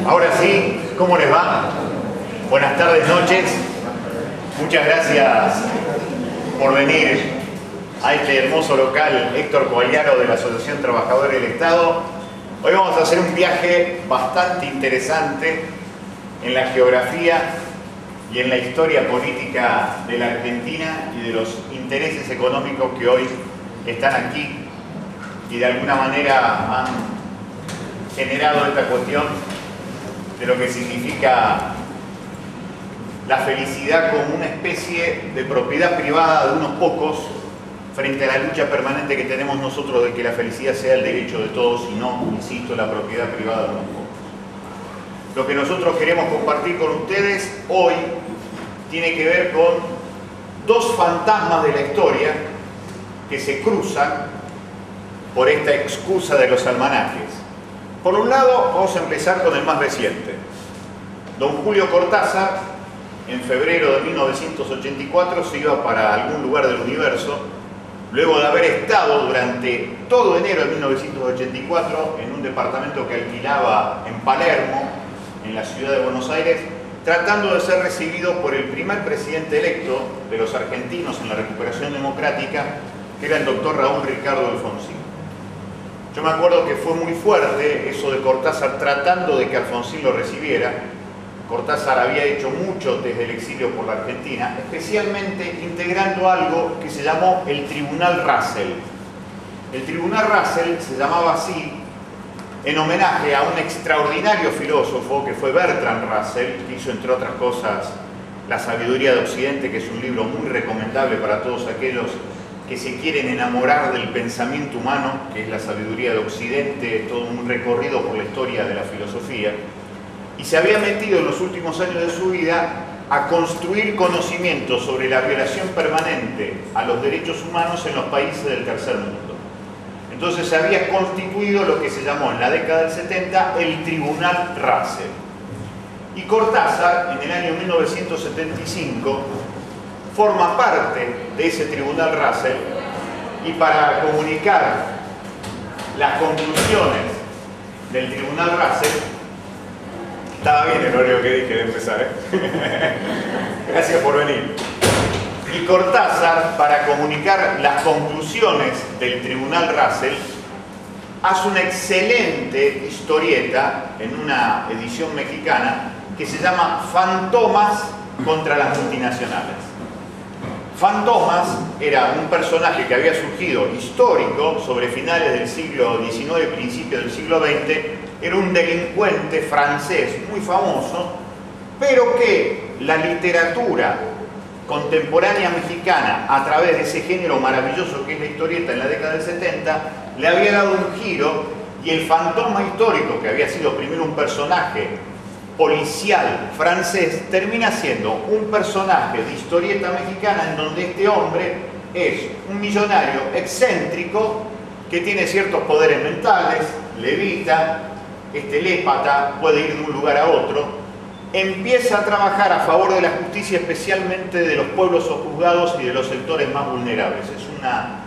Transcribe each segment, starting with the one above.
Ahora sí, ¿cómo les va? Buenas tardes, noches. Muchas gracias por venir a este hermoso local Héctor Covagliaro de la Asociación Trabajadores del Estado. Hoy vamos a hacer un viaje bastante interesante en la geografía y en la historia política de la Argentina y de los intereses económicos que hoy están aquí y de alguna manera han generado esta cuestión de lo que significa la felicidad como una especie de propiedad privada de unos pocos frente a la lucha permanente que tenemos nosotros de que la felicidad sea el derecho de todos y no, insisto, la propiedad privada de unos pocos. Lo que nosotros queremos compartir con ustedes hoy tiene que ver con dos fantasmas de la historia que se cruzan por esta excusa de los almanaques. Por un lado, vamos a empezar con el más reciente. Don Julio Cortázar, en febrero de 1984, se iba para algún lugar del universo, luego de haber estado durante todo enero de 1984 en un departamento que alquilaba en Palermo, en la ciudad de Buenos Aires, tratando de ser recibido por el primer presidente electo de los argentinos en la recuperación democrática, que era el doctor Raúl Ricardo Alfonsín. Yo me acuerdo que fue muy fuerte eso de Cortázar tratando de que Alfonsín lo recibiera. Cortázar había hecho mucho desde el exilio por la Argentina, especialmente integrando algo que se llamó el Tribunal Russell. El Tribunal Russell se llamaba así en homenaje a un extraordinario filósofo que fue Bertrand Russell, que hizo, entre otras cosas, La Sabiduría de Occidente, que es un libro muy recomendable para todos aquellos que se quieren enamorar del pensamiento humano, que es La Sabiduría de Occidente, todo un recorrido por la historia de la filosofía. Y se había metido en los últimos años de su vida a construir conocimientos sobre la violación permanente a los derechos humanos en los países del tercer mundo. Entonces se había constituido lo que se llamó en la década del 70 el Tribunal Russell. Y Cortázar, en el año 1975, forma parte de ese Tribunal Russell y para comunicar las conclusiones del Tribunal Russell. Estaba bien el horario que dije de empezar, ¿eh? Gracias por venir. Y Cortázar, para comunicar las conclusiones del Tribunal Russell, hace una excelente historieta en una edición mexicana que se llama Fantomas contra las multinacionales. Fantomas era un personaje que había surgido histórico sobre finales del siglo XIX y principios del siglo XX. Era un delincuente francés muy famoso, pero que la literatura contemporánea mexicana, a través de ese género maravilloso que es la historieta en la década del 70, le había dado un giro, y el fantoma histórico, que había sido primero un personaje policial francés, termina siendo un personaje de historieta mexicana en donde este hombre es un millonario excéntrico que tiene ciertos poderes mentales, levita, es telépata, puede ir de un lugar a otro, empieza a trabajar a favor de la justicia, especialmente de los pueblos sojuzgados y de los sectores más vulnerables. Es una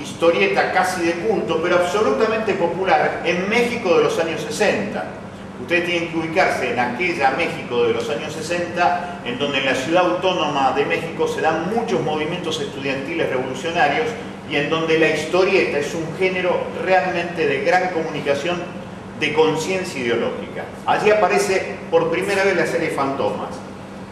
historieta casi de culto, pero absolutamente popular en México de los años 60. Ustedes tienen que ubicarse en aquella México de los años 60, en donde en la ciudad autónoma de México se dan muchos movimientos estudiantiles revolucionarios y en donde la historieta es un género realmente de gran comunicación de conciencia ideológica. Allí aparece por primera vez la serie Fantomas.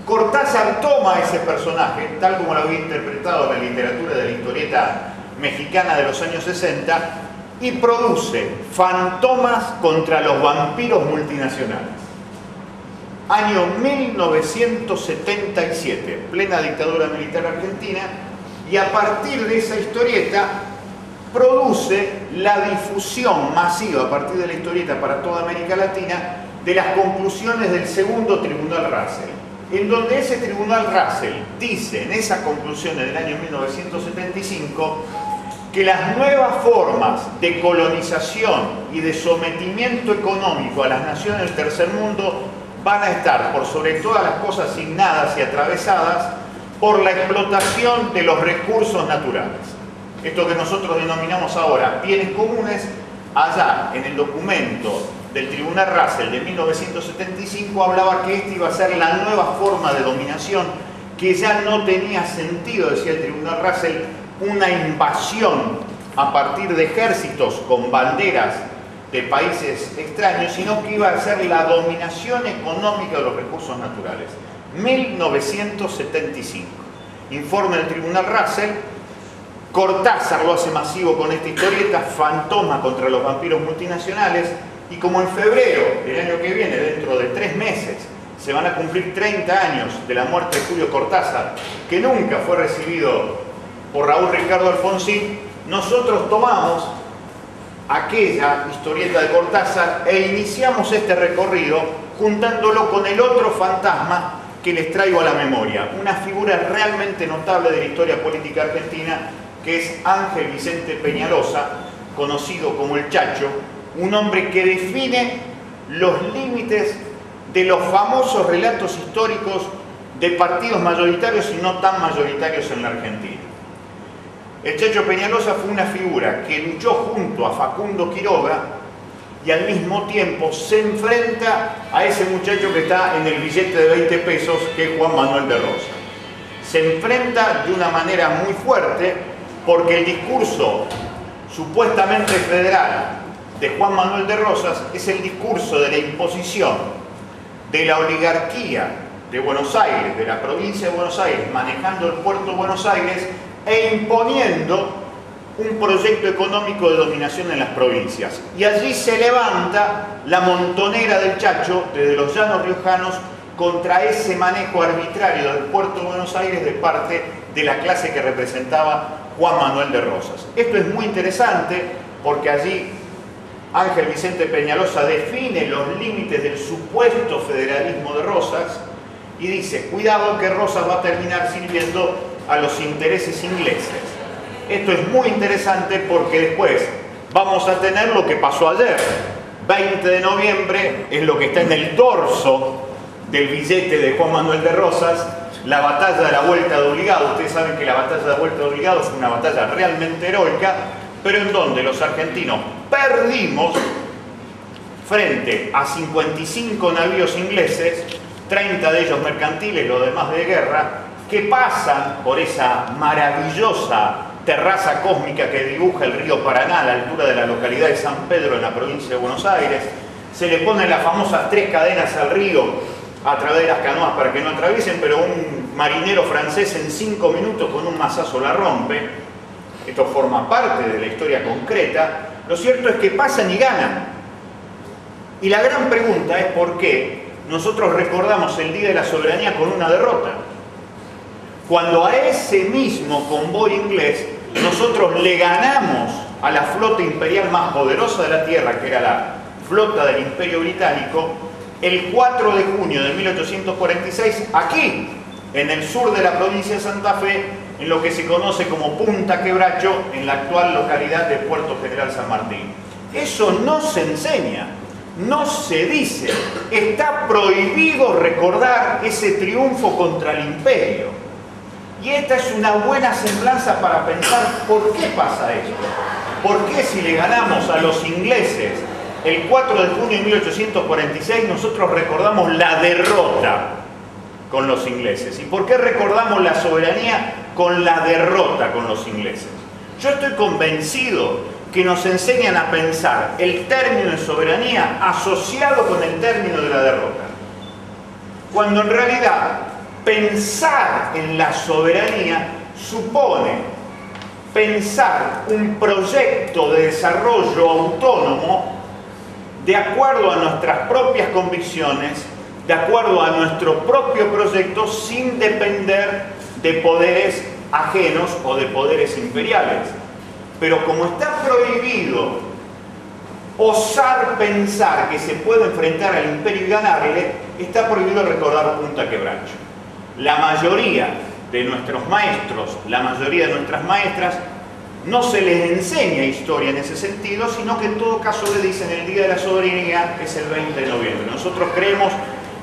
Cortázar toma ese personaje, tal como lo había interpretado en la literatura de la historieta mexicana de los años 60, y produce Fantomas contra los vampiros multinacionales. Año 1977, plena dictadura militar argentina, y a partir de esa historieta produce la difusión masiva a partir de la historieta para toda América Latina de las conclusiones del segundo Tribunal Russell, en donde ese Tribunal Russell dice en esas conclusiones del año 1975 que las nuevas formas de colonización y de sometimiento económico a las naciones del tercer mundo van a estar, por sobre todas las cosas, signadas y atravesadas por la explotación de los recursos naturales. Esto que nosotros denominamos ahora bienes comunes, allá en el documento del Tribunal Russell de 1975 hablaba que esta iba a ser la nueva forma de dominación, que ya no tenía sentido, decía el Tribunal Russell, una invasión a partir de ejércitos con banderas de países extraños, sino que iba a ser la dominación económica de los recursos naturales. 1975. Informe del Tribunal Russell. Cortázar lo hace masivo con esta historieta, Fantoma contra los vampiros multinacionales, y como en febrero del año que viene, dentro de 3 meses, se van a cumplir 30 años de la muerte de Julio Cortázar, que nunca fue recibido por Raúl Ricardo Alfonsín, nosotros tomamos aquella historieta de Cortázar e iniciamos este recorrido juntándolo con el otro fantasma que les traigo a la memoria, una figura realmente notable de la historia política argentina, que es Ángel Vicente Peñalosa, conocido como el Chacho, un hombre que define los límites de los famosos relatos históricos de partidos mayoritarios y no tan mayoritarios en la Argentina. El Chacho Peñalosa fue una figura que luchó junto a Facundo Quiroga y al mismo tiempo se enfrenta a ese muchacho que está en el billete de 20 pesos, que es Juan Manuel de Rosas. Se enfrenta de una manera muy fuerte porque el discurso supuestamente federal de Juan Manuel de Rosas es el discurso de la imposición de la oligarquía de Buenos Aires, de la provincia de Buenos Aires, manejando el puerto de Buenos Aires e imponiendo un proyecto económico de dominación en las provincias. Y allí se levanta la montonera del Chacho desde los llanos riojanos contra ese manejo arbitrario del puerto de Buenos Aires de parte de la clase que representaba Juan Manuel de Rosas. Esto es muy interesante porque allí Ángel Vicente Peñalosa define los límites del supuesto federalismo de Rosas y dice, cuidado que Rosas va a terminar sirviendo a los intereses ingleses. Esto es muy interesante porque después vamos a tener lo que pasó ayer. 20 de noviembre es lo que está en el dorso del billete de Juan Manuel de Rosas, la batalla de la Vuelta de Obligado. Ustedes saben que la batalla de la Vuelta de Obligado es una batalla realmente heroica, pero en donde los argentinos perdimos frente a 55 navíos ingleses, 30 de ellos mercantiles, los demás de guerra, que pasan por esa maravillosa terraza cósmica que dibuja el río Paraná a la altura de la localidad de San Pedro en la provincia de Buenos Aires. Se le ponen las famosas 3 cadenas al río a través de las canoas para que no atraviesen, pero un marinero francés en 5 minutos con un mazazo la rompe. Esto forma parte de la historia concreta. Lo cierto es que pasan y ganan. Y la gran pregunta es por qué nosotros recordamos el Día de la Soberanía con una derrota, cuando a ese mismo convoy inglés nosotros le ganamos a la flota imperial más poderosa de la Tierra, que era la flota del Imperio Británico, el 4 de junio de 1846, aquí, en el sur de la provincia de Santa Fe, en lo que se conoce como Punta Quebracho, en la actual localidad de Puerto General San Martín. Eso no se enseña, no se dice. Está prohibido recordar ese triunfo contra el imperio. Y esta es una buena semblanza para pensar por qué pasa esto. ¿Por qué si le ganamos a los ingleses el 4 de junio de 1846 nosotros recordamos la derrota con los ingleses? ¿Y por qué recordamos la soberanía con la derrota con los ingleses? Yo estoy convencido que nos enseñan a pensar el término de soberanía asociado con el término de la derrota, cuando en realidad pensar en la soberanía supone pensar un proyecto de desarrollo autónomo de acuerdo a nuestras propias convicciones, de acuerdo a nuestro propio proyecto, sin depender de poderes ajenos o de poderes imperiales. Pero como está prohibido osar pensar que se puede enfrentar al imperio y ganarle, está prohibido recordar Punta Quebracho. La mayoría de nuestros maestros, la mayoría de nuestras maestras, no se les enseña historia en ese sentido, sino que en todo caso le dicen el Día de la Soberanía es el 20 de noviembre. Nosotros creemos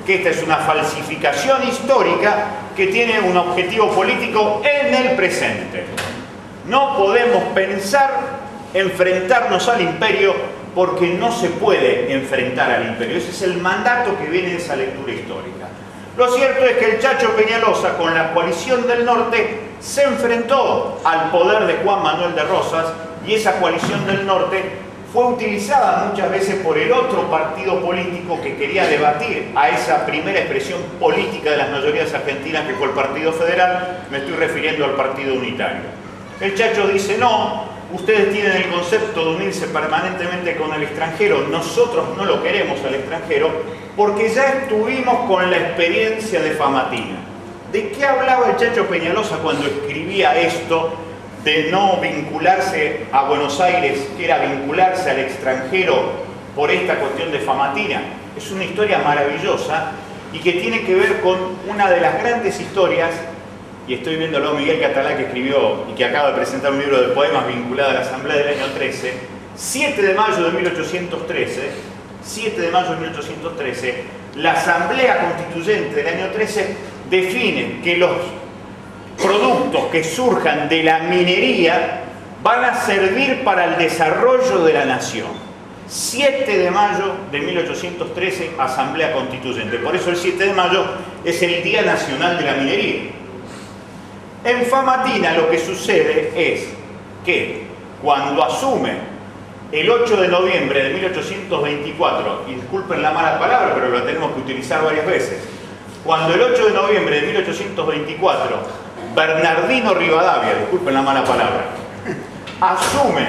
que esta es una falsificación histórica que tiene un objetivo político en el presente. No podemos pensar enfrentarnos al imperio porque no se puede enfrentar al imperio. Ese es el mandato que viene de esa lectura histórica. Lo cierto es que el Chacho Peñalosa, con la coalición del norte, se enfrentó al poder de Juan Manuel de Rosas, y esa coalición del norte fue utilizada muchas veces por el otro partido político que quería debatir a esa primera expresión política de las mayorías argentinas, que fue el Partido Federal. Me estoy refiriendo al Partido Unitario. El Chacho dice: no, ustedes tienen el concepto de unirse permanentemente con el extranjero, nosotros no lo queremos al extranjero, porque ya estuvimos con la experiencia de Famatina. ¿De qué hablaba el Chacho Peñalosa cuando escribía esto de no vincularse a Buenos Aires, que era vincularse al extranjero por esta cuestión de Famatina? Es una historia maravillosa y que tiene que ver con una de las grandes historias, y estoy viéndolo a Miguel Catalá, que escribió y que acaba de presentar un libro de poemas vinculado a la Asamblea del año 13, 7 de mayo de 1813, la Asamblea Constituyente del año 13 define que los productos que surjan de la minería van a servir para el desarrollo de la nación. 7 de mayo de 1813, Asamblea Constituyente. Por eso el 7 de mayo es el Día Nacional de la Minería. En Famatina lo que sucede es que cuando asume el 8 de noviembre de 1824, y disculpen la mala palabra, pero la tenemos que utilizar varias veces, cuando el 8 de noviembre de 1824 Bernardino Rivadavia, disculpen la mala palabra, asume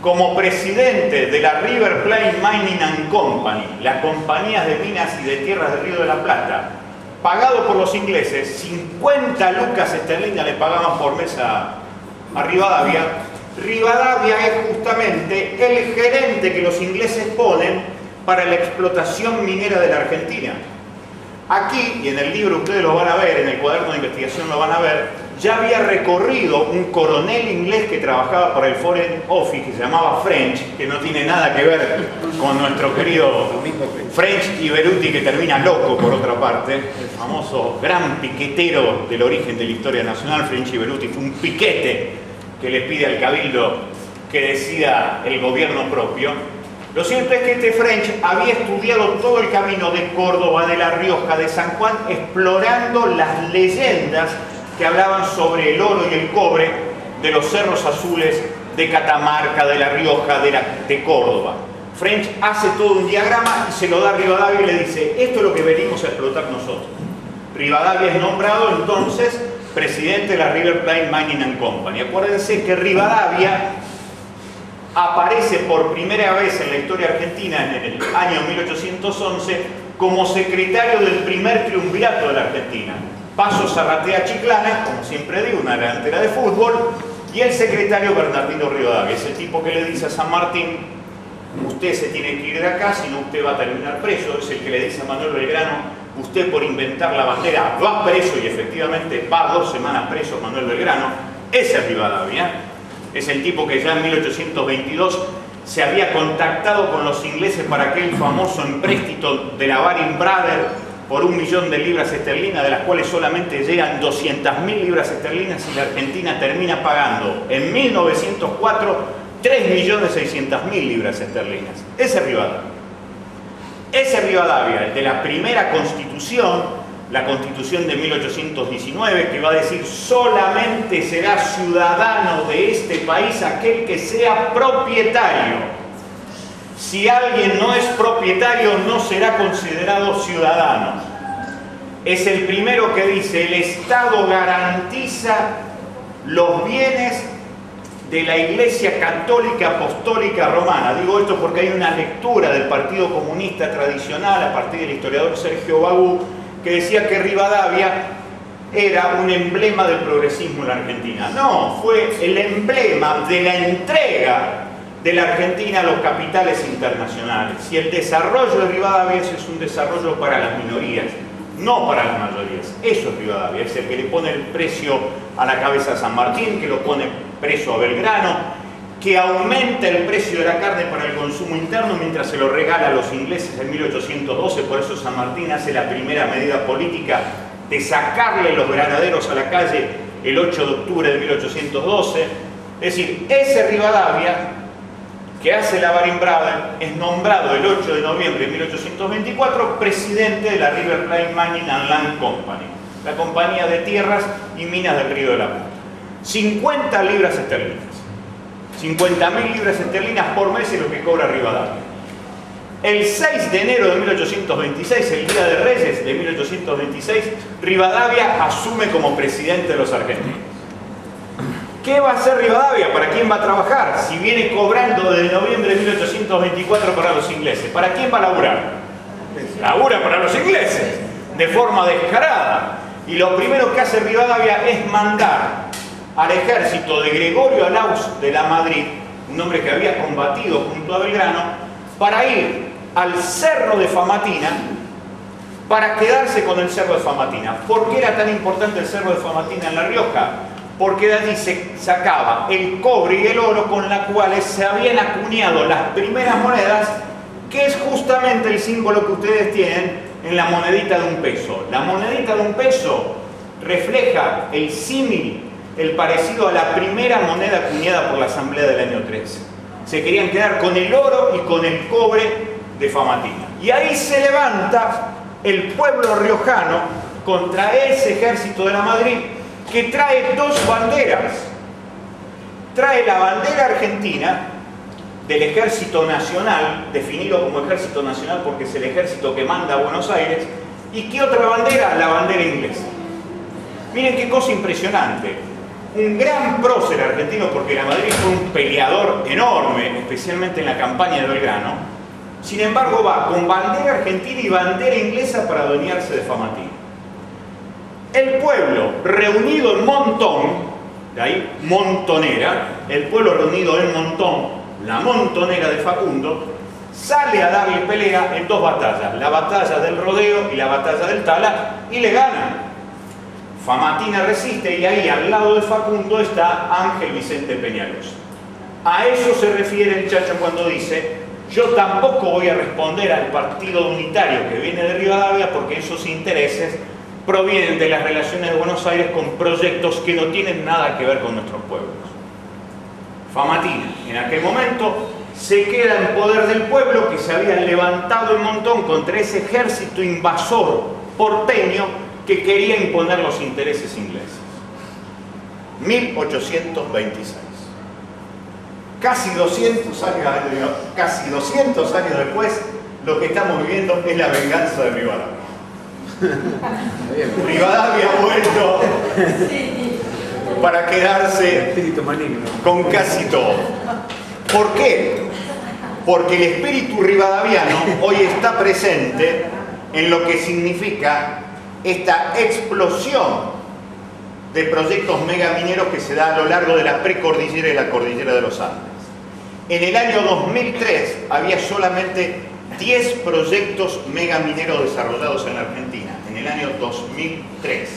como presidente de la River Plate Mining and Company, la compañía de minas y de tierras del Río de la Plata, pagado por los ingleses, 50 lucas esterlinas le pagaban por mes a Rivadavia. Rivadavia es justamente el gerente que los ingleses ponen para la explotación minera de la Argentina. Aquí, y en el libro ustedes lo van a ver, en el cuaderno de investigación lo van a ver, ya había recorrido un coronel inglés que trabajaba para el Foreign Office, que se llamaba French, que no tiene nada que ver con nuestro querido French y Beruti, que termina loco por otra parte, el famoso gran piquetero del origen de la historia nacional. French y Beruti fue un piquete que le pide al cabildo que decida el gobierno propio. Lo cierto es que este French había estudiado todo el camino de Córdoba, de La Rioja, de San Juan, explorando las leyendas que hablaban sobre el oro y el cobre de los cerros azules de Catamarca, de La Rioja, de Córdoba. French hace todo un diagrama y se lo da a Rivadavia y le dice: esto es lo que venimos a explotar nosotros. Rivadavia es nombrado entonces presidente de la River Plate Mining and Company. Acuérdense que Rivadavia aparece por primera vez en la historia argentina en el año 1811 como secretario del primer triunvirato de la Argentina. Paso Zarratea Chiclana, como siempre digo, una delantera de fútbol, y el secretario Bernardino Rivadavia, ese tipo que le dice a San Martín: usted se tiene que ir de acá, si no usted va a terminar preso. Es el que le dice a Manuel Belgrano: usted por inventar la bandera va preso, y efectivamente va 2 semanas preso Manuel Belgrano. Ese es Rivadavia. Es el tipo que ya en 1822 se había contactado con los ingleses para aquel famoso empréstito de la Baring Brothers por 1 millón de libras esterlinas, de las cuales solamente llegan 200.000 libras esterlinas, y la Argentina termina pagando en 1904 3.600.000 libras esterlinas. Ese Rivadavia, el de la primera constitución, la Constitución de 1819, que va a decir: solamente será ciudadano de este país aquel que sea propietario. Si alguien no es propietario, no será considerado ciudadano. Es el primero que dice: el Estado garantiza los bienes de la Iglesia Católica Apostólica Romana. Digo esto porque hay una lectura del Partido Comunista tradicional a partir del historiador Sergio Bagú, que decía que Rivadavia era un emblema del progresismo en la Argentina. No, fue el emblema de la entrega de la Argentina a los capitales internacionales. Y el desarrollo de Rivadavia es un desarrollo para las minorías, no para las mayorías. Eso es Rivadavia, es el que le pone el precio a la cabeza a San Martín, que lo pone preso a Belgrano, que aumenta el precio de la carne para el consumo interno mientras se lo regala a los ingleses en 1812. Por eso San Martín hace la primera medida política de sacarle los granaderos a la calle el 8 de octubre de 1812. Es decir, ese Rivadavia, que hace la Baden-Baden, es nombrado el 8 de noviembre de 1824 presidente de la River Plate Mining and Land Company, la compañía de tierras y minas del Río de la Plata. 50 libras esterlinas. 50.000 libras esterlinas por mes es lo que cobra Rivadavia. El 6 de enero de 1826, el Día de Reyes de 1826, Rivadavia asume como presidente de los argentinos. ¿Qué va a hacer Rivadavia? ¿Para quién va a trabajar? Si viene cobrando desde noviembre de 1824 para los ingleses, ¿para quién va a laburar? Labura para los ingleses, de forma descarada. Y lo primero que hace Rivadavia es mandar al ejército de Gregorio Alauz de la Madrid, un hombre que había combatido junto a Belgrano, para ir al Cerro de Famatina, para quedarse con el Cerro de Famatina. ¿Por qué era tan importante el Cerro de Famatina en La Rioja? Porque de allí se sacaba el cobre y el oro con los cuales se habían acuñado las primeras monedas, que es justamente el símbolo que ustedes tienen en la monedita de un peso. La monedita de un peso refleja el símil, el parecido a la primera moneda acuñada por la Asamblea del año 13. Se querían quedar con el oro y con el cobre de Famatina. Y ahí se levanta el pueblo riojano contra ese ejército de la Madrid, que trae dos banderas. Trae la bandera argentina del Ejército Nacional, definido como Ejército Nacional porque es el ejército que manda a Buenos Aires. ¿Y qué otra bandera? La bandera inglesa. Miren qué cosa impresionante. Un gran prócer argentino, porque la Madrid fue un peleador enorme, especialmente en la campaña de Belgrano. Sin embargo, va con bandera argentina y bandera inglesa para adueñarse de Famatina. El pueblo reunido en Montón, de ahí Montonera, el pueblo reunido en Montón, la Montonera de Facundo, sale a darle pelea en dos batallas, la batalla del Rodeo y la batalla del Tala, y le gana. Famatina resiste y ahí al lado de Facundo está Ángel Vicente Peñalosa. A eso se refiere el Chacho cuando dice: yo tampoco voy a responder al partido unitario que viene de Rivadavia porque esos intereses provienen de las relaciones de Buenos Aires con proyectos que no tienen nada que ver con nuestros pueblos. Famatina, en aquel momento, se queda en poder del pueblo que se había levantado en Montón contra ese ejército invasor porteño que quería imponer los intereses ingleses. 1826. Casi 200 años después, lo que estamos viviendo es la venganza de Rivadavia. Rivadavia ha vuelto para quedarse con casi todo. ¿Por qué? Porque el espíritu rivadaviano hoy está presente en lo que significa esta explosión de proyectos megamineros que se da a lo largo de la precordillera y la cordillera de los Andes. En el año 2003 había solamente 10 proyectos megamineros desarrollados en la Argentina, en el año 2003.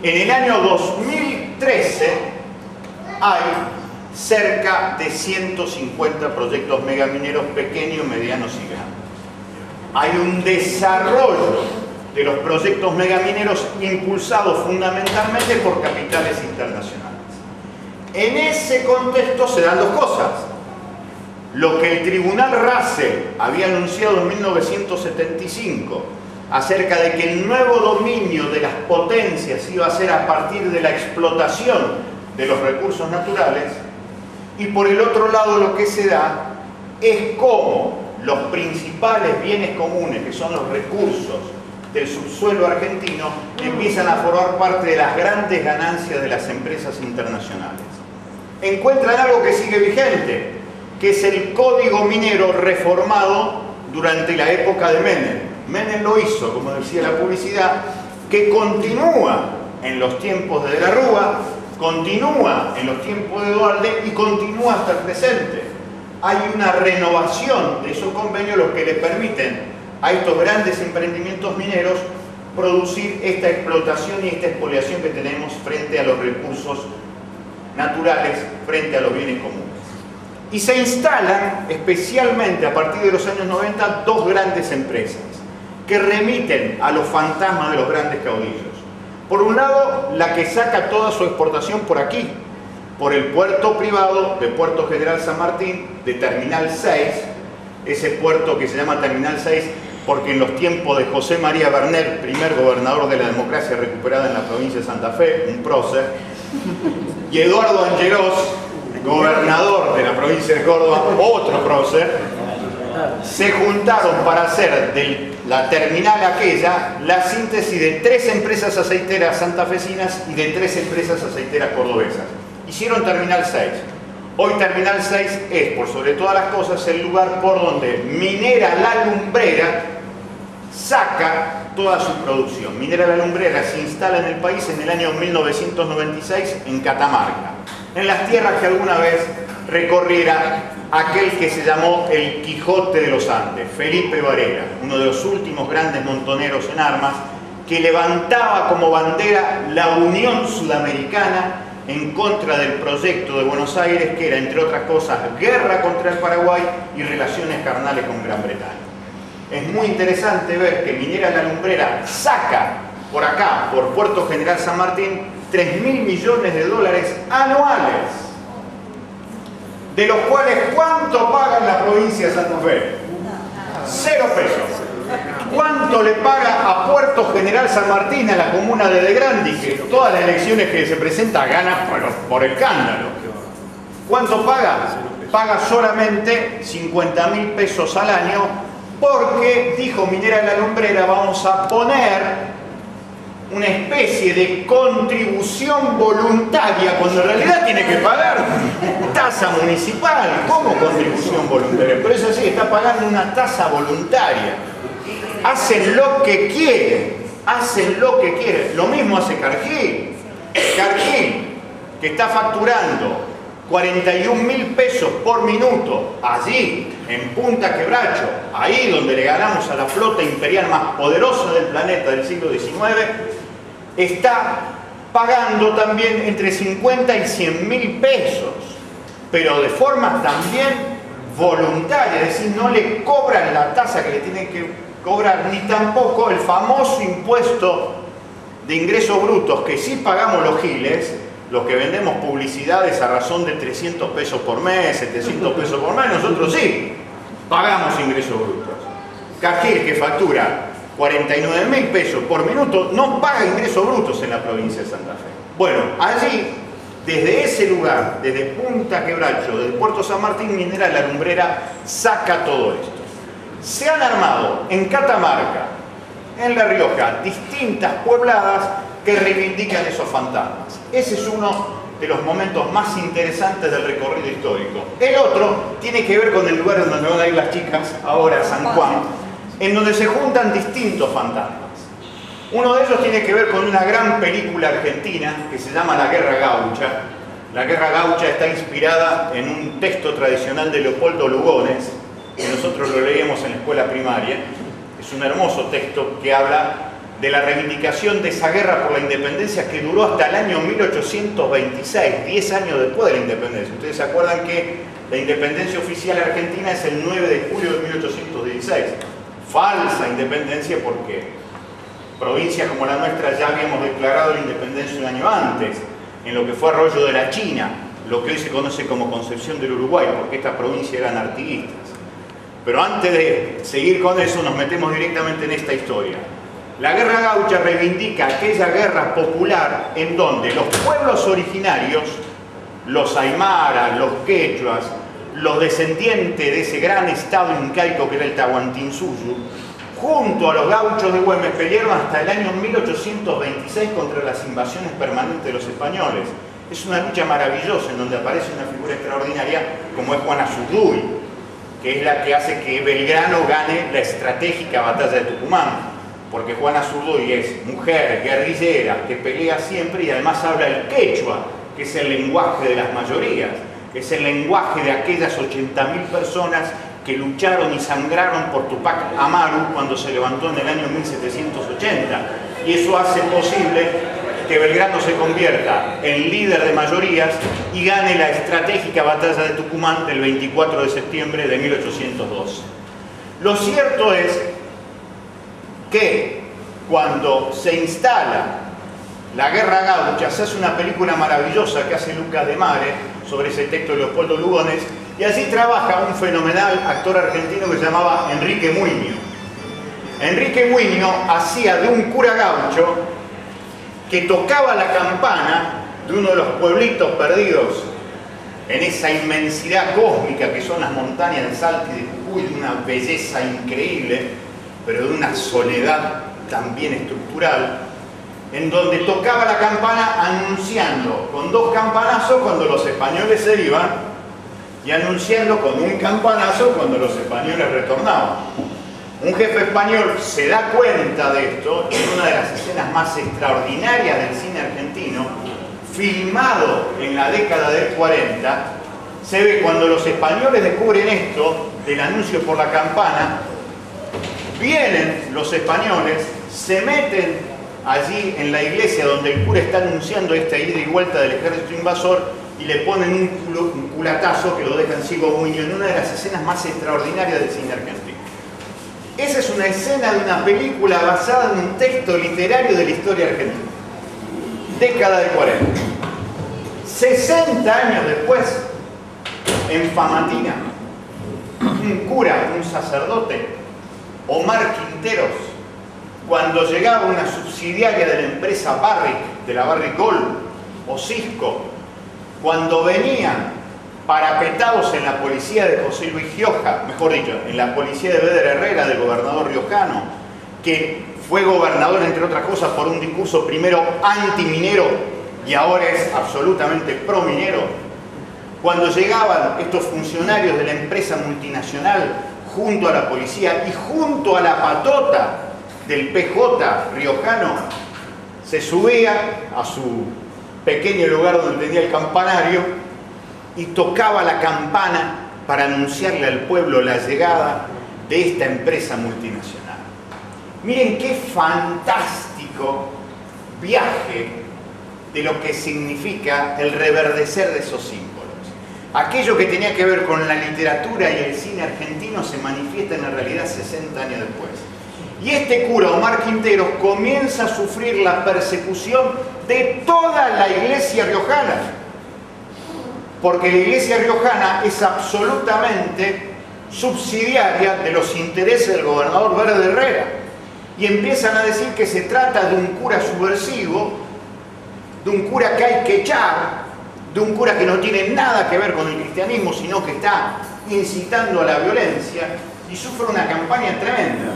En el año 2013 hay cerca de 150 proyectos megamineros pequeños, medianos y grandes. Hay un desarrollo de los proyectos megamineros impulsados fundamentalmente por capitales internacionales. En ese contexto se dan dos cosas. Lo que el Tribunal Russell había anunciado en 1975 acerca de que el nuevo dominio de las potencias iba a ser a partir de la explotación de los recursos naturales, y por el otro lado lo que se da es cómo los principales bienes comunes, que son los recursos del subsuelo argentino, empiezan a formar parte de las grandes ganancias de las empresas internacionales. Encuentran algo que sigue vigente, que es el Código Minero reformado durante la época de Menem. Menem lo hizo, como decía la publicidad, que continúa en los tiempos de la Rúa, continúa en los tiempos de Duhalde y continúa hasta el presente. Hay una renovación de esos convenios, los que le permiten a estos grandes emprendimientos mineros producir esta explotación y esta expoliación que tenemos frente a los recursos naturales, frente a los bienes comunes. Y se instalan, especialmente a partir de los años 90, dos grandes empresas que remiten a los fantasmas de los grandes caudillos. Por un lado, la que saca toda su exportación por aquí, por el puerto privado de Puerto General San Martín, de Terminal 6, ese puerto que se llama Terminal 6 porque en los tiempos de José María Berner, primer gobernador de la democracia recuperada en la provincia de Santa Fe, un prócer, y Eduardo Angelós, gobernador de la provincia de Córdoba, otro prócer, se juntaron para hacer de la terminal aquella la síntesis de 3 empresas aceiteras santafesinas y de 3 empresas aceiteras cordobesas. Hicieron Terminal 6. Hoy Terminal 6 es, por sobre todas las cosas, el lugar por donde Minera La Lumbrera saca toda su producción. Minera La Lumbrera se instala en el país en el año 1996 en Catamarca, en las tierras que alguna vez recorriera aquel que se llamó el Quijote de los Andes, Felipe Varela, uno de los últimos grandes montoneros en armas, que levantaba como bandera la Unión Sudamericana en contra del proyecto de Buenos Aires, que era, entre otras cosas, guerra contra el Paraguay y relaciones carnales con Gran Bretaña. Es muy interesante ver que Minera La Lumbrera saca por acá, por Puerto General San Martín, 3.000 millones de dólares anuales, de los cuales, ¿cuánto paga en la provincia de Santa Fe? 0 pesos. ¿Cuánto le paga a Puerto General San Martín, a la comuna de De Grandi, que todas las elecciones que se presenta gana por escándalo? ¿Cuánto paga? Paga solamente 50.000 pesos al año, porque, dijo Minera La Lumbrera, vamos a poner una especie de contribución voluntaria, cuando en realidad tiene que pagar tasa municipal. ¿Cómo contribución voluntaria? Pero eso sí, está pagando una tasa voluntaria. Hacen lo que quieren, hacen lo que quieren. Lo mismo hace Cargill. Cargill, que está facturando 41.000 pesos por minuto allí, en Punta Quebracho, ahí donde le ganamos a la flota imperial más poderosa del planeta del siglo XIX, está pagando también entre 50 y 100.000 pesos, pero de forma también voluntaria, es decir, no le cobran la tasa que le tienen que cobrar, ni tampoco el famoso impuesto de ingresos brutos que sí pagamos los giles, los que vendemos publicidades a razón de 300 pesos por mes, 700 pesos por mes, nosotros sí pagamos ingresos brutos. Cargill, que factura 49.000 pesos por minuto, no paga ingresos brutos en la provincia de Santa Fe. Bueno, allí, desde ese lugar, desde Punta Quebracho, del Puerto San Martín, Minera La Lumbrera saca todo esto. Se han armado en Catamarca, en La Rioja, distintas pobladas que reivindican esos fantasmas. Ese es uno de los momentos más interesantes del recorrido histórico. El otro tiene que ver con el lugar donde van a ir las chicas, ahora San Juan, en donde se juntan distintos fantasmas. Uno de ellos tiene que ver con una gran película argentina que se llama La Guerra Gaucha. La Guerra Gaucha está inspirada en un texto tradicional de Leopoldo Lugones, que nosotros lo leíamos en la escuela primaria. Es un hermoso texto que habla de la reivindicación de esa guerra por la independencia que duró hasta el año 1826, 10 años después de la independencia. Ustedes se acuerdan que la independencia oficial argentina es el 9 de julio de 1816. Falsa independencia porque provincias como la nuestra ya habíamos declarado la independencia un año antes, en lo que fue Arroyo de la China, lo que hoy se conoce como Concepción del Uruguay, porque estas provincias eran artiguistas. Pero antes de seguir con eso, nos metemos directamente en esta historia. La Guerra Gaucha reivindica aquella guerra popular en donde los pueblos originarios, los aymaras, los quechuas, los descendientes de ese gran estado incaico que era el Tahuantinsuyo, junto a los gauchos de Güemes, pelearon hasta el año 1826 contra las invasiones permanentes de los españoles. Es una lucha maravillosa en donde aparece una figura extraordinaria como es Juana Zurduy, que es la que hace que Belgrano gane la estratégica batalla de Tucumán, porque Juana Zurduy es mujer, guerrillera, que pelea siempre y además habla el quechua, que es el lenguaje de las mayorías, que es el lenguaje de aquellas 80.000 personas que lucharon y sangraron por Tupac Amaru cuando se levantó en el año 1780. Y eso hace posible que Belgrano se convierta en líder de mayorías y gane la estratégica batalla de Tucumán del 24 de septiembre de 1812. Lo cierto es que cuando se instala La Guerra Gaucha, se hace una película maravillosa que hace Lucas de Mare sobre ese texto de Leopoldo Lugones, y allí trabaja un fenomenal actor argentino que se llamaba Enrique Muiño. Enrique Muiño hacía de un cura gaucho que tocaba la campana de uno de los pueblitos perdidos en esa inmensidad cósmica que son las montañas de Salta y de Jujuy, de una belleza increíble, pero de una soledad también estructural, en donde tocaba la campana anunciando con 2 campanazos cuando los españoles se iban y anunciando con un campanazo cuando los españoles retornaban. Un jefe español se da cuenta de esto en una de las escenas más extraordinarias del cine argentino, filmado en la década del 40. Se ve cuando los españoles descubren esto del anuncio por la campana, vienen los españoles, se meten allí en la iglesia donde el cura está anunciando esta ida y vuelta del ejército invasor y le ponen un culatazo que lo dejan ciego Muñoz en una de las escenas más extraordinarias del cine argentino. Esa es una escena de una película basada en un texto literario de la historia argentina. Década del 40. 60 años después, en Famatina, un cura, un sacerdote, Omar Quinteros, cuando llegaba una subsidiaria de la empresa Barrick, de la Barrick Gold o Cisco, cuando venían parapetados en la policía de José Luis Gioja, mejor dicho, en la policía de Beder Herrera, del gobernador riojano, que fue gobernador, entre otras cosas, por un discurso primero antiminero y ahora es absolutamente pro-minero. Cuando llegaban estos funcionarios de la empresa multinacional junto a la policía y junto a la patota del PJ riojano, se subía a su pequeño lugar donde tenía el campanario y tocaba la campana para anunciarle al pueblo la llegada de esta empresa multinacional. Miren qué fantástico viaje de lo que significa el reverdecer de esos símbolos. Aquello que tenía que ver con la literatura y el cine argentino se manifiesta en la realidad 60 años después. Y este cura, Omar Quinteros, comienza a sufrir la persecución de toda la iglesia riojana. Porque la iglesia riojana es absolutamente subsidiaria de los intereses del gobernador Verde Herrera. Y empiezan a decir que se trata de un cura subversivo, de un cura que hay que echar, de un cura que no tiene nada que ver con el cristianismo, sino que está incitando a la violencia, y sufre una campaña tremenda.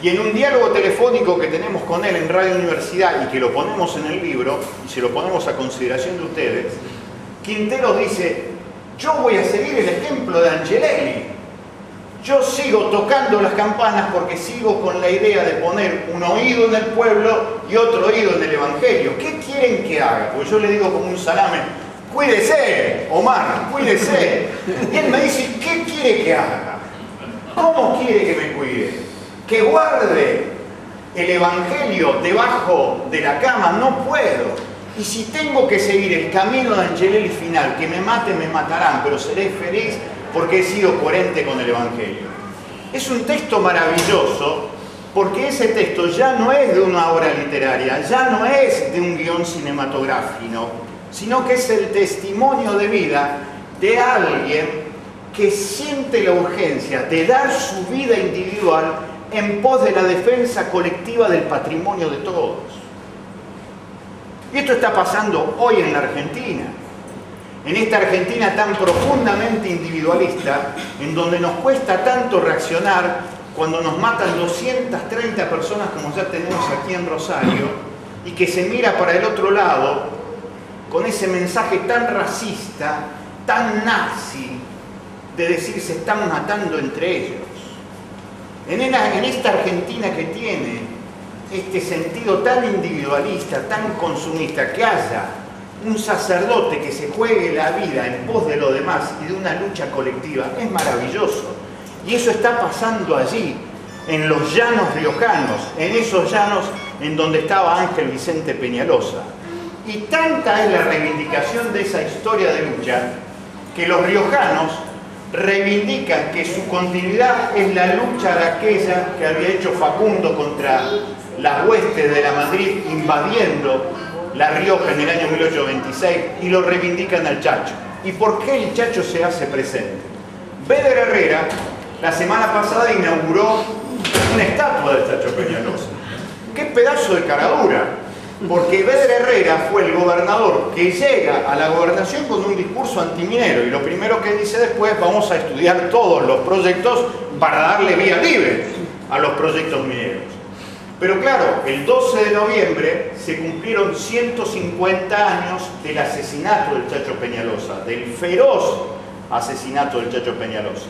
Y en un diálogo telefónico que tenemos con él en Radio Universidad y que lo ponemos en el libro, y se lo ponemos a consideración de ustedes, Quinteros dice: yo voy a seguir el ejemplo de Angelelli. Yo sigo tocando las campanas porque sigo con la idea de poner un oído en el pueblo y otro oído en el Evangelio. ¿Qué quieren que haga? Porque yo le digo como un salame: cuídese, Omar, cuídese. Y él me dice: ¿qué quiere que haga? ¿Cómo quiere que me cuide? ¿Que guarde el Evangelio debajo de la cama? No puedo. Y si tengo que seguir el camino de Angelelli final, que me maten, me matarán, pero seré feliz porque he sido coherente con el Evangelio. Es un texto maravilloso porque ese texto ya no es de una obra literaria, ya no es de un guión cinematográfico, sino que es el testimonio de vida de alguien que siente la urgencia de dar su vida individual en pos de la defensa colectiva del patrimonio de todos. Y esto está pasando hoy en la Argentina. En esta Argentina tan profundamente individualista, en donde nos cuesta tanto reaccionar cuando nos matan 230 personas como ya tenemos aquí en Rosario, y que se mira para el otro lado con ese mensaje tan racista, tan nazi, de decir se están matando entre ellos. En esta Argentina que tiene este sentido tan individualista, tan consumista, que haya un sacerdote que se juegue la vida en pos de lo demás y de una lucha colectiva, es maravilloso. Y eso está pasando allí, en los llanos riojanos, en esos llanos en donde estaba Ángel Vicente Peñalosa. Y tanta es la reivindicación de esa historia de lucha, que los riojanos reivindican que su continuidad es la lucha de aquella que había hecho Facundo contra las huestes de la Madrid invadiendo La Rioja en el año 1826 y lo reivindican al Chacho. ¿Y por qué el Chacho se hace presente? Beder Herrera la semana pasada inauguró una estatua del Chacho Peñalosa. ¡Qué pedazo de caradura! Porque Beder Herrera fue el gobernador que llega a la gobernación con un discurso antiminero y lo primero que dice después: vamos a estudiar todos los proyectos para darle vía libre a los proyectos mineros. Pero claro, el 12 de noviembre se cumplieron 150 años del asesinato del Chacho Peñalosa, del feroz asesinato del Chacho Peñalosa.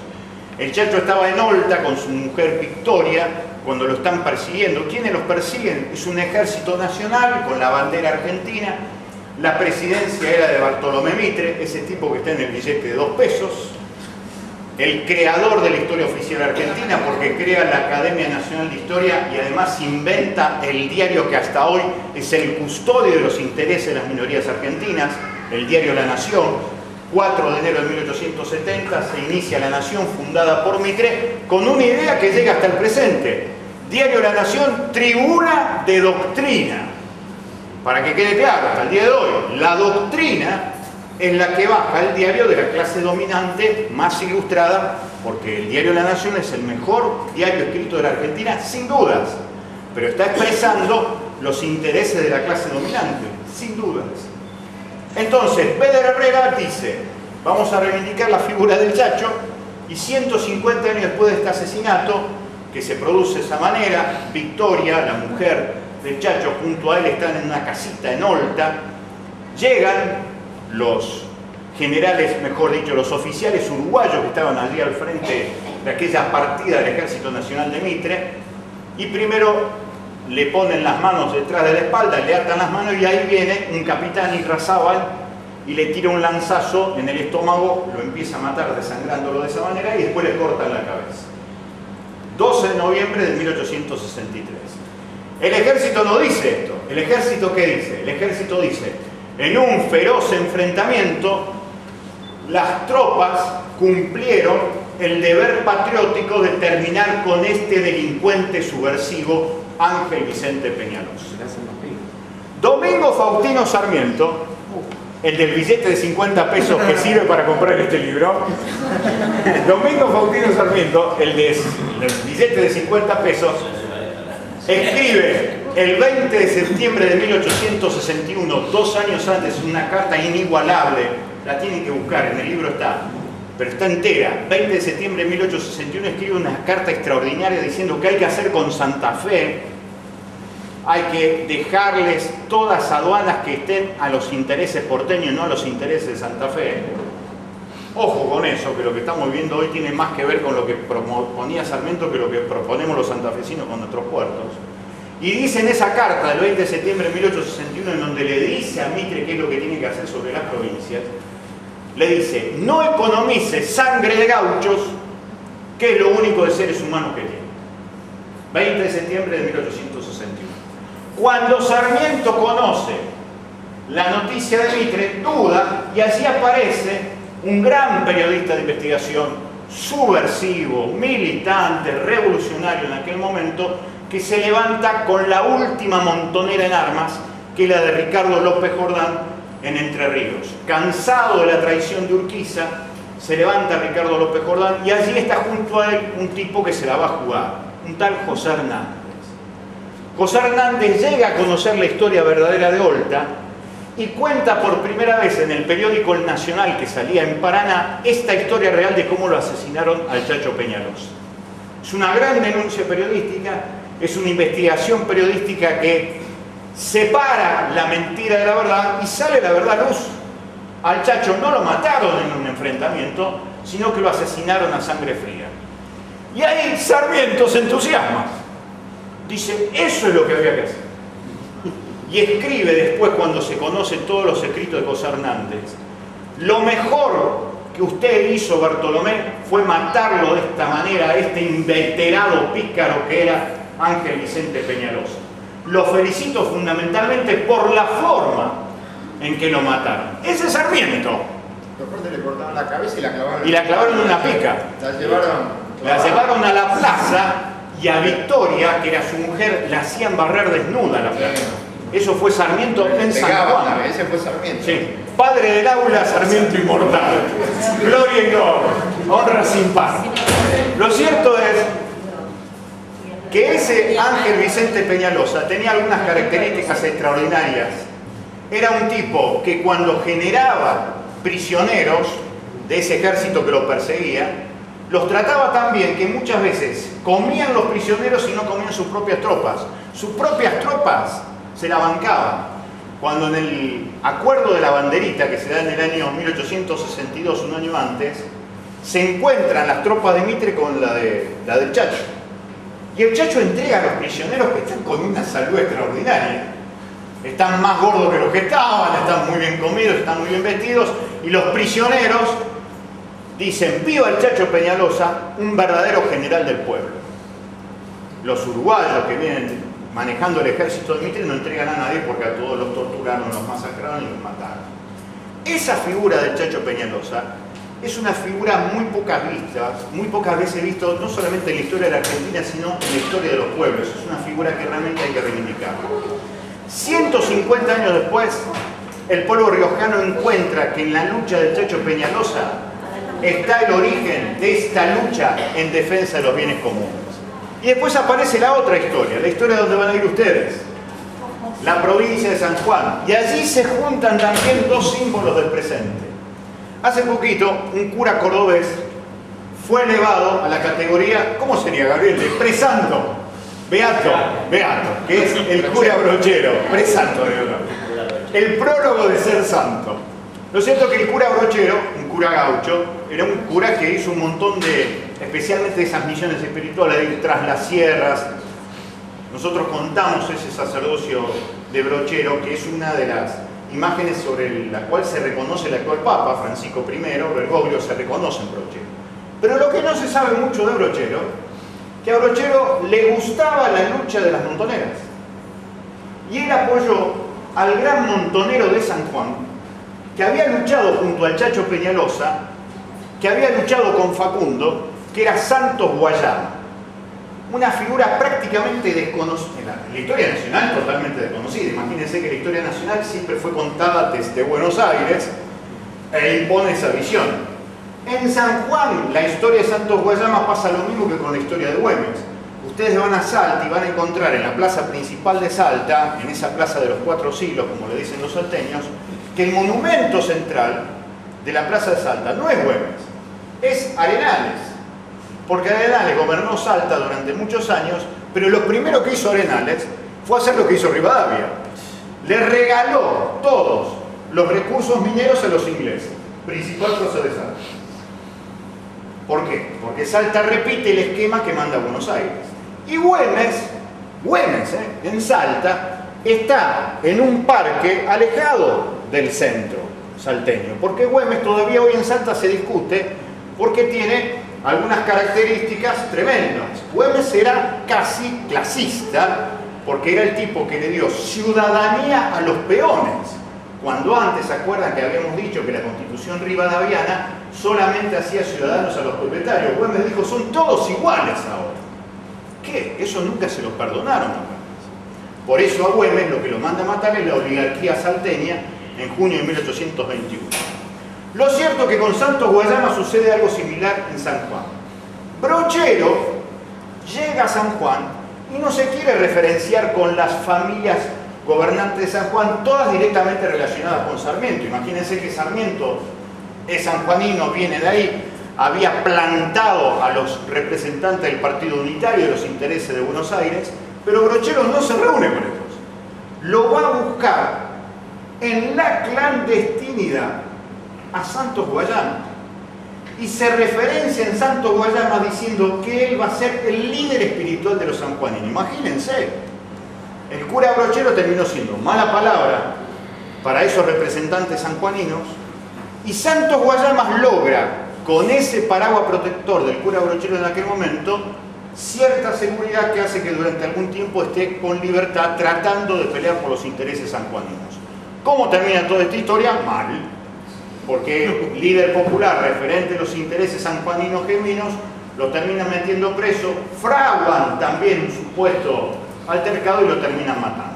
El Chacho estaba en Olta con su mujer Victoria cuando lo están persiguiendo. ¿Quiénes los persiguen? Es un ejército nacional con la bandera argentina. La presidencia era de Bartolomé Mitre, ese tipo que está en el billete de 2 pesos. El creador de la historia oficial argentina, porque crea la Academia Nacional de Historia y además inventa el diario que hasta hoy es el custodio de los intereses de las minorías argentinas, el diario La Nación. 4 de enero de 1870 se inicia La Nación, fundada por Mitre, con una idea que llega hasta el presente. Diario La Nación, tribuna de doctrina. Para que quede claro, hasta el día de hoy, la doctrina en la que baja el diario de la clase dominante más ilustrada, porque el diario La Nación es el mejor diario escrito de la Argentina, sin dudas, pero está expresando los intereses de la clase dominante, sin dudas. Entonces, Beder Herrera dice: vamos a reivindicar la figura del Chacho, y 150 años después de este asesinato, que se produce de esa manera, Victoria, la mujer del Chacho, junto a él están en una casita en Olta, llegan los generales, mejor dicho, los oficiales uruguayos que estaban allí al frente de aquella partida del Ejército Nacional de Mitre, y primero le ponen las manos detrás de la espalda, le atan las manos, y ahí viene un capitán Irrazábal y le tira un lanzazo en el estómago, lo empieza a matar desangrándolo de esa manera y después le cortan la cabeza. 12 de noviembre de 1863. El ejército no dice esto. ¿El ejército qué dice? El ejército dice: en un feroz enfrentamiento, las tropas cumplieron el deber patriótico de terminar con este delincuente subversivo Ángel Vicente Peñalosa. Domingo Faustino Sarmiento, el del billete de 50 pesos que sirve para comprar este libro, Domingo Faustino Sarmiento, el del billete de 50 pesos, escribe el 20 de septiembre de 1861, 2 años antes, una carta inigualable, la tienen que buscar, en el libro está, pero está entera. 20 de septiembre de 1861 escribe una carta extraordinaria diciendo que hay que hacer con Santa Fe, hay que dejarles todas aduanas que estén a los intereses porteños, no a los intereses de Santa Fe. Ojo con eso, que lo que estamos viendo hoy tiene más que ver con lo que proponía Sarmiento que lo que proponemos los santafesinos con nuestros puertos. Y dice en esa carta del 20 de septiembre de 1861, en donde le dice a Mitre qué es lo que tiene que hacer sobre las provincias, le dice: no economice sangre de gauchos, que es lo único de seres humanos que tiene. 20 de septiembre de 1861. Cuando Sarmiento conoce la noticia de Mitre, duda, y allí aparece un gran periodista de investigación, subversivo, militante, revolucionario en aquel momento, que se levanta con la última montonera en armas, que es la de Ricardo López Jordán en Entre Ríos. Cansado de la traición de Urquiza, se levanta Ricardo López Jordán y allí está junto a él un tipo que se la va a jugar, un tal José Hernández. José Hernández llega a conocer la historia verdadera de Olta y cuenta por primera vez en el periódico El Nacional, que salía en Paraná, esta historia real de cómo lo asesinaron al Chacho Peñalosa. Es una gran denuncia periodística, es una investigación periodística que separa la mentira de la verdad y sale la verdad a luz. Al Chacho no lo mataron en un enfrentamiento, sino que lo asesinaron a sangre fría. Y ahí Sarmiento se entusiasma. Dice: eso es lo que había que hacer. Y escribe después, cuando se conocen todos los escritos de José Hernández: lo mejor que usted hizo, Bartolomé, fue matarlo de esta manera, a este inveterado pícaro que era Ángel Vicente Peñalosa. Lo felicito fundamentalmente por la forma en que lo mataron. Ese es Sarmiento. Después le cortaron la cabeza y la clavaron. Y la clavaron en una pica. La llevaron a la plaza, y a Victoria, que era su mujer, la hacían barrer desnuda la plaza. Eso fue Sarmiento en San Juan. Ese fue Sarmiento. Sí. Padre del aula, Sarmiento inmortal. Gloria y honra sin par. Lo cierto es que ese Ángel Vicente Peñalosa tenía algunas características extraordinarias. Era un tipo que cuando generaba prisioneros de ese ejército que lo perseguía, los trataba tan bien que muchas veces comían los prisioneros y no comían sus propias tropas. Sus propias tropas se la bancaban. Cuando en el acuerdo de la banderita, que se da en el año 1862, un año antes, se encuentran las tropas de Mitre con la del Chacho. Y el Chacho entrega a los prisioneros que están con una salud extraordinaria. Están más gordos que los que estaban, están muy bien comidos, están muy bien vestidos, y los prisioneros dicen: viva el Chacho Peñalosa, un verdadero general del pueblo. Los uruguayos que vienen manejando el ejército de Mitre no entregan a nadie porque a todos los torturaron, los masacraron y los mataron. Esa figura del Chacho Peñalosa es una figura muy pocas veces visto, no solamente en la historia de la Argentina, sino en la historia de los pueblos. Es una figura que realmente hay que reivindicar. 150 años después, el pueblo riojano encuentra que en la lucha del Chacho Peñalosa está el origen de esta lucha en defensa de los bienes comunes. Y después aparece la otra historia, la historia donde van a ir ustedes, la provincia de San Juan. Y allí se juntan también dos símbolos del presente. Hace poquito, un cura cordobés fue elevado a la categoría, ¿cómo sería, Gabriel? De presanto. Beato, que es el cura brochero, presanto, el prólogo de ser santo. Lo cierto es que el cura brochero, un cura gaucho, era un cura que hizo un montón especialmente de esas misiones espirituales, de ir tras las sierras. Nosotros contamos ese sacerdocio de brochero, que es una de las imágenes sobre la cual se reconoce el actual Papa, Francisco I, Bergoglio, se reconoce en brochero. Pero lo que no se sabe mucho de brochero, que a Brochero le gustaba la lucha de las montoneras. Y él apoyó al gran montonero de San Juan, que había luchado junto al Chacho Peñalosa, que había luchado con Facundo, que era Santos Guayama. Una figura prácticamente desconocida. En la historia nacional totalmente desconocida. Imagínense que la historia nacional siempre fue contada desde Buenos Aires e impone esa visión. En San Juan, la historia de Santos Guayama pasa lo mismo que con la historia de Güemes. Ustedes van a Salta y van a encontrar en la plaza principal de Salta, en esa plaza de los 4 siglos, como le dicen los salteños, que el monumento central de la plaza de Salta no es Güemes, es Arenales. Porque Arenales gobernó Salta durante muchos años, pero lo primero que hizo Arenales fue hacer lo que hizo Rivadavia. Le regaló todos los recursos mineros a los ingleses, principal cosa de Salta. ¿Por qué? Porque Salta repite el esquema que manda Buenos Aires. Y Güemes, en Salta, está en un parque alejado del centro salteño. Porque Güemes todavía hoy en Salta se discute porque tiene algunas características tremendas. Güemes era casi clasista porque era el tipo que le dio ciudadanía a los peones. Cuando antes, ¿se acuerdan que habíamos dicho que la Constitución rivadaviana solamente hacía ciudadanos a los propietarios? Güemes dijo: son todos iguales ahora. ¿Qué? Eso nunca se lo perdonaron. Por eso a Güemes lo que lo manda a matar es la oligarquía salteña en junio de 1821. Lo cierto es que con Santos Guayama sucede algo similar en San Juan. Brochero llega a San Juan y no se quiere referenciar con las familias gobernantes de San Juan, todas directamente relacionadas con Sarmiento. Imagínense que Sarmiento es sanjuanino, viene de ahí, había plantado a los representantes del Partido Unitario de los intereses de Buenos Aires, pero Brochero no se reúne con ellos. Lo va a buscar en la clandestinidad a Santos Guayama y se referencia en Santos Guayama diciendo que él va a ser el líder espiritual de los sanjuaninos. Imagínense. El cura Brochero terminó siendo mala palabra para esos representantes sanjuaninos y Santos Guayama logra, con ese paraguas protector del cura Brochero en aquel momento, cierta seguridad que hace que durante algún tiempo esté con libertad tratando de pelear por los intereses sanjuaninos. ¿Cómo termina toda esta historia? Mal, porque el líder popular referente a los intereses sanjuaninos genuinos lo terminan metiendo preso, fraguan también un supuesto altercado y lo terminan matando.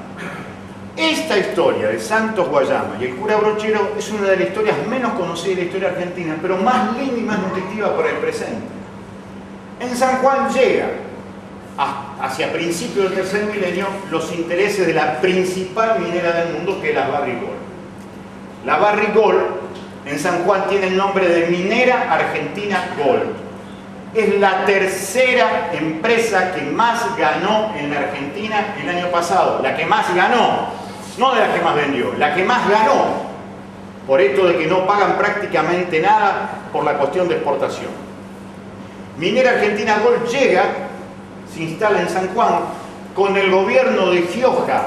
Esta historia de Santos Guayama y el cura Brochero es una de las historias menos conocidas de la historia argentina, pero más linda y más nutritiva para el presente. En San Juan llega, hacia principios del tercer milenio, los intereses de la principal minera del mundo, que es la Barrick Gold. La Barrick Gold en San Juan tiene el nombre de Minera Argentina Gold. Es la tercera empresa que más ganó en la Argentina el año pasado. La que más ganó, no de la que más vendió, la que más ganó. Por esto de que no pagan prácticamente nada por la cuestión de exportación. Minera Argentina Gold llega, se instala en San Juan, con el gobierno de Gioja,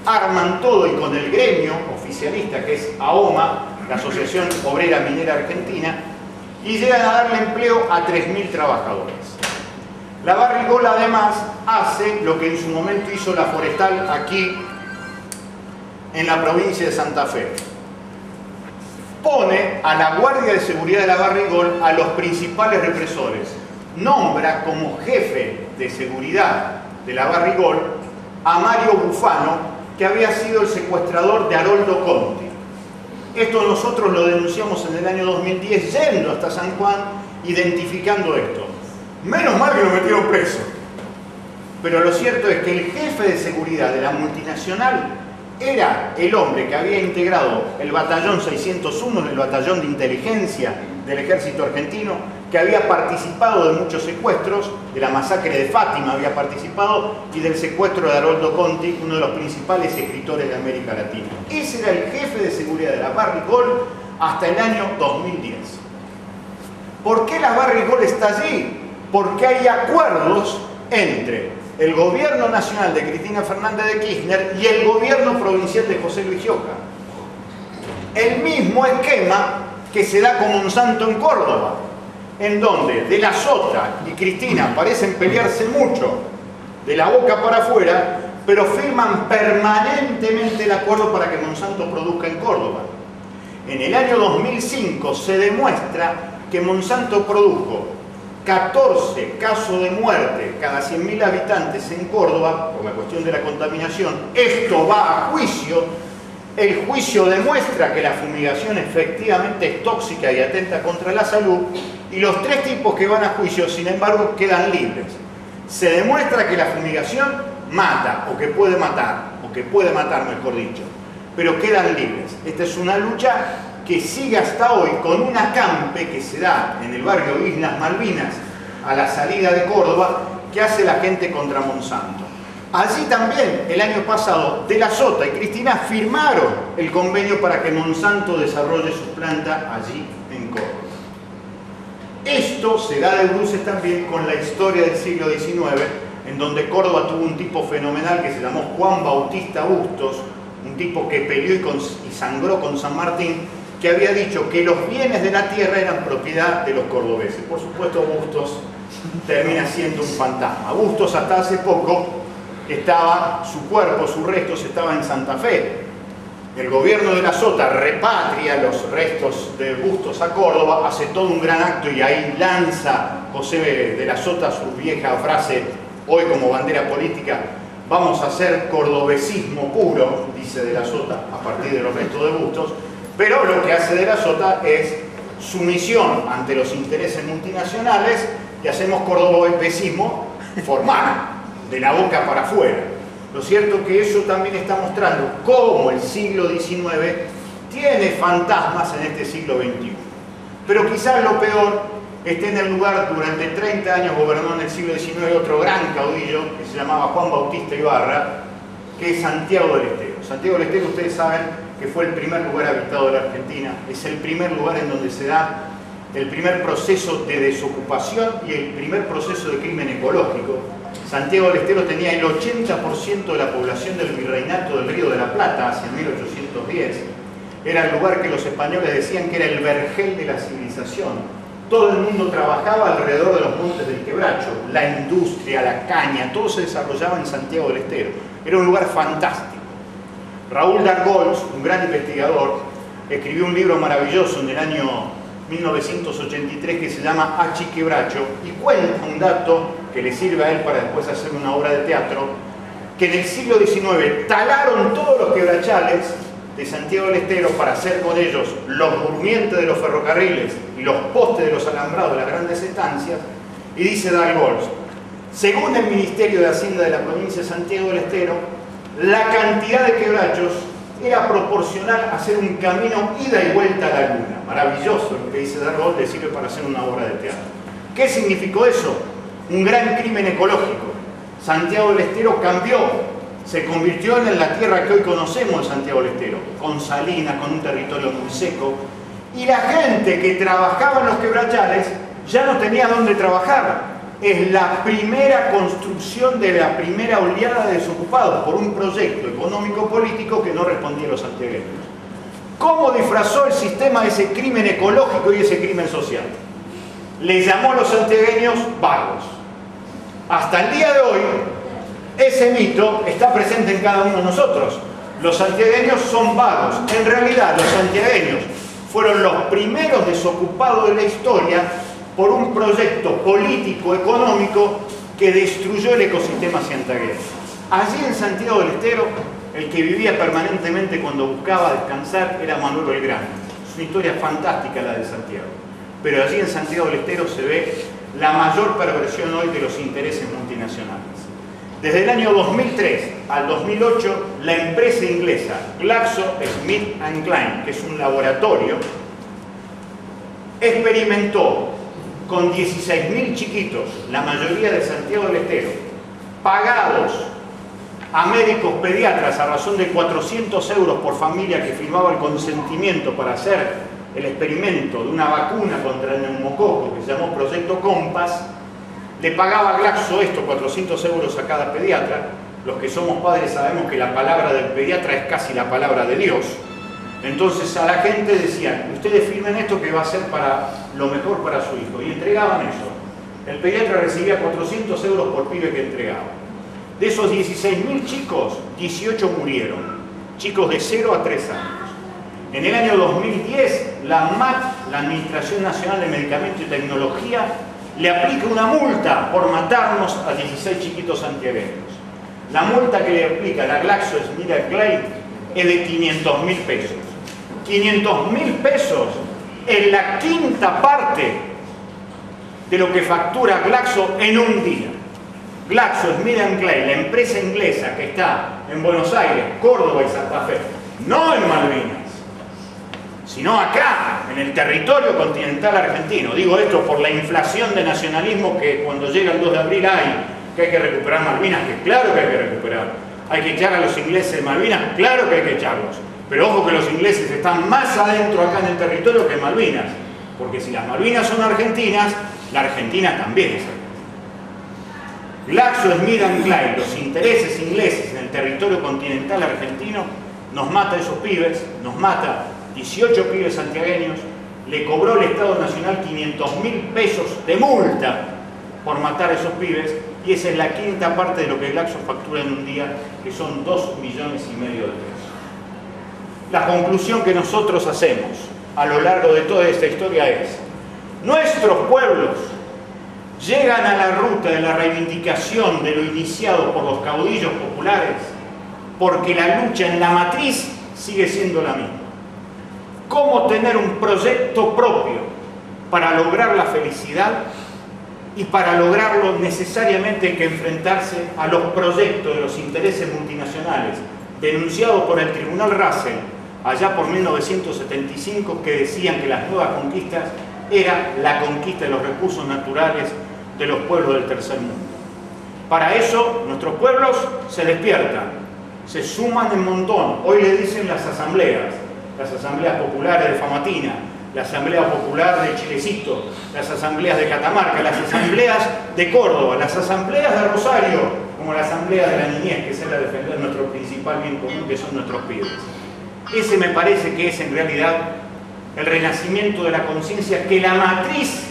arman todo y con el gremio oficialista que es AOMA, la Asociación Obrera Minera Argentina, y llegan a darle empleo a 3.000 trabajadores. La Barrick Gold además hace lo que en su momento hizo la Forestal aquí en la provincia de Santa Fe. Pone a la Guardia de Seguridad de la Barrick Gold a los principales represores. Nombra como jefe de seguridad de la Barrick Gold a Mario Bufano, que había sido el secuestrador de Haroldo Conti. Esto nosotros lo denunciamos en el año 2010, yendo hasta San Juan, identificando esto. Menos mal que lo metieron preso. Pero lo cierto es que el jefe de seguridad de la multinacional era el hombre que había integrado el batallón 601, el batallón de inteligencia del ejército argentino, que había participado de muchos secuestros, de la masacre de Fátima había participado, y del secuestro de Haroldo Conti, uno de los principales escritores de América Latina. Ese era el jefe de seguridad de la Barrick Gold hasta el año 2010. ¿Por qué la Barrick Gold está allí? Porque hay acuerdos entre el gobierno nacional de Cristina Fernández de Kirchner y el gobierno provincial de José Luis Gioja. El mismo esquema que se da con Monsanto en Córdoba, en donde De la Sota y Cristina parecen pelearse mucho de la boca para afuera, pero firman permanentemente el acuerdo para que Monsanto produzca en Córdoba. En el año 2005 se demuestra que Monsanto produjo 14 casos de muerte cada 100.000 habitantes en Córdoba por la cuestión de la contaminación. Esto va a juicio. El juicio demuestra que la fumigación efectivamente es tóxica y atenta contra la salud, y los 3 tipos que van a juicio, sin embargo, quedan libres. Se demuestra que la fumigación mata, o que puede matar, mejor dicho, pero quedan libres. Esta es una lucha que sigue hasta hoy con un acampe que se da en el barrio Islas Malvinas, a la salida de Córdoba, que hace la gente contra Monsanto. Allí también, el año pasado, De la Sota y Cristina firmaron el convenio para que Monsanto desarrolle su planta allí en Córdoba. Esto se da de bruces también con la historia del siglo XIX, en donde Córdoba tuvo un tipo fenomenal que se llamó Juan Bautista Bustos, un tipo que peleó y sangró con San Martín, que había dicho que los bienes de la tierra eran propiedad de los cordobeses. Por supuesto, Bustos termina siendo un fantasma. Bustos hasta hace poco estaba, su cuerpo, sus restos estaban en Santa Fe. El gobierno de la Sota repatria los restos de Bustos a Córdoba, hace todo un gran acto y ahí lanza José de la Sota su vieja frase, hoy como bandera política: vamos a hacer cordobesismo puro, dice de la Sota, a partir de los restos de Bustos. Pero lo que hace de la Sota es sumisión ante los intereses multinacionales y hacemos cordobesismo formal, de la boca para afuera. Lo cierto es que eso también está mostrando cómo el siglo XIX tiene fantasmas en este siglo XXI. Pero quizás lo peor esté en el lugar. Durante 30 años gobernó en el siglo XIX otro gran caudillo que se llamaba Juan Bautista Ibarra, que es Santiago del Estero. Santiago del Estero, ustedes saben que fue el primer lugar habitado de la Argentina, es el primer lugar en donde se da el primer proceso de desocupación y el primer proceso de crimen ecológico. Santiago del Estero tenía el 80% de la población del virreinato del Río de la Plata hacia 1810. Era el lugar que los españoles decían que era el vergel de la civilización. Todo el mundo trabajaba alrededor de los montes del Quebracho, la industria, la caña, todo se desarrollaba en Santiago del Estero. Era un lugar fantástico. Raúl Dargols, un gran investigador, escribió un libro maravilloso en el año 1983 que se llama Achi Quebracho, y cuenta un dato que le sirve a él para después hacer una obra de teatro, que en el siglo XIX talaron todos los quebrachales de Santiago del Estero para hacer con ellos los durmientes de los ferrocarriles y los postes de los alambrados de las grandes estancias, y dice Dalgols: según el Ministerio de Hacienda de la provincia de Santiago del Estero, la cantidad de quebrachos era proporcional a hacer un camino ida y vuelta a la luna. Maravilloso lo que dice Dalgols, le sirve para hacer una obra de teatro. ¿Qué significó eso? Un gran crimen ecológico. Santiago del Estero cambió, se convirtió en la tierra que hoy conocemos de Santiago del Estero, con salinas, con un territorio muy seco, y la gente que trabajaba en los quebrachales ya no tenía dónde trabajar. Es la primera construcción de la primera oleada de desocupados por un proyecto económico-político que no respondía a los santiagueños. ¿Cómo disfrazó el sistema ese crimen ecológico y ese crimen social? Le llamó a los santiagueños vagos. Hasta el día de hoy, ese mito está presente en cada uno de nosotros. Los santiagueños son vagos. En realidad, los santiagueños fueron los primeros desocupados de la historia por un proyecto político-económico que destruyó el ecosistema santiagueño. Allí en Santiago del Estero, el que vivía permanentemente cuando buscaba descansar era Manuel Belgrano. Es una historia fantástica la de Santiago. Pero allí en Santiago del Estero se ve la mayor perversión hoy de los intereses multinacionales. Desde el año 2003 al 2008, la empresa inglesa GlaxoSmithKline, que es un laboratorio, experimentó con 16.000 chiquitos, la mayoría de Santiago del Estero, pagados a médicos pediatras a razón de 400 euros por familia que firmaba el consentimiento para hacer el experimento de una vacuna contra el neumococo que se llamó Proyecto Compass. Le pagaba a Glaxo esto, 400 euros a cada pediatra. Los que somos padres sabemos que la palabra del pediatra es casi la palabra de Dios. Entonces a la gente decían: ustedes firmen esto que va a ser para lo mejor para su hijo. Y entregaban eso. El pediatra recibía 400 euros por pibe que entregaba. De esos 16.000 chicos, 18 murieron. Chicos de 0 a 3 años. En el año 2010, la ANMAT, la Administración Nacional de Medicamentos y Tecnología, le aplica una multa por matarnos a 16 chiquitos santiagueños. La multa que le aplica la GlaxoSmithKline es de 500.000 pesos. 500.000 pesos es la quinta parte de lo que factura Glaxo en un día. GlaxoSmithKline, la empresa inglesa que está en Buenos Aires, Córdoba y Santa Fe, no en Malvinas, sino acá, en el territorio continental argentino. Digo esto por la inflación de nacionalismo que cuando llega el 2 de abril que hay que recuperar Malvinas, que claro que hay que recuperar. Hay que echar a los ingleses de Malvinas, claro que hay que echarlos. Pero ojo que los ingleses están más adentro acá en el territorio que en Malvinas. Porque si las Malvinas son argentinas, la Argentina también es argentina. GlaxoSmithKline, los intereses ingleses en el territorio continental argentino, nos mata a esos pibes, nos mata 18 pibes santiagueños, le cobró el Estado Nacional 500.000 pesos de multa por matar a esos pibes, y esa es la quinta parte de lo que Glaxo factura en un día, que son 2,5 millones de pesos. La conclusión que nosotros hacemos a lo largo de toda esta historia es: nuestros pueblos llegan a la ruta de la reivindicación de lo iniciado por los caudillos populares porque la lucha en la matriz sigue siendo la misma. ¿Cómo tener un proyecto propio para lograr la felicidad? Y para lograrlo necesariamente hay que enfrentarse a los proyectos de los intereses multinacionales denunciados por el Tribunal Russell allá por 1975, que decían que las nuevas conquistas era la conquista de los recursos naturales de los pueblos del tercer mundo. Para eso nuestros pueblos se despiertan, se suman en montón. Hoy le dicen las asambleas populares de Famatina, la Asamblea Popular de Chilecito, las asambleas de Catamarca, las asambleas de Córdoba, las asambleas de Rosario, como la asamblea de la niñez, que es la de defender nuestro principal bien común, que son nuestros pibes. Ese me parece que es en realidad el renacimiento de la conciencia, que la matriz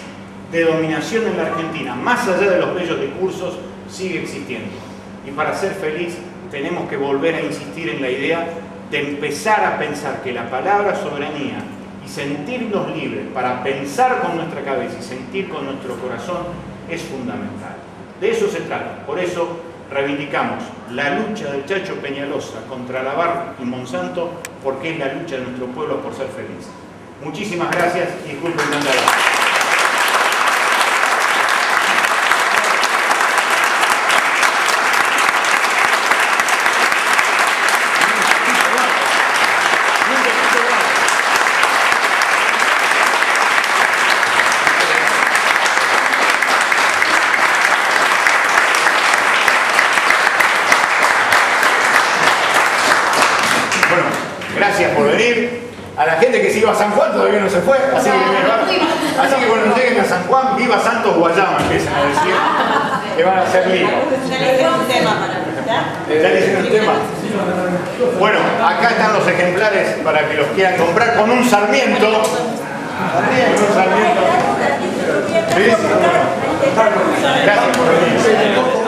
de dominación en la Argentina, más allá de los bellos discursos, sigue existiendo. Y para ser feliz tenemos que volver a insistir en la idea de empezar a pensar que la palabra soberanía y sentirnos libres para pensar con nuestra cabeza y sentir con nuestro corazón es fundamental. De eso se trata. Por eso reivindicamos la lucha de Chacho Peñalosa contra Lavar y Monsanto, porque es la lucha de nuestro pueblo por ser feliz. Muchísimas gracias y disculpen tanta gracia. Gracias por venir. A la gente que se iba a San Juan todavía no se fue. Así que cuando lleguen a San Juan, viva Santos Guayama, empiezan a decir que van a hacer lío. Ya le hicieron un tema para ¿Ya le hicieron el tema? Bueno, acá están los ejemplares para que los quieran comprar con un sarmiento. Con un sarmiento. Sí, sí, bueno. Gracias por venir.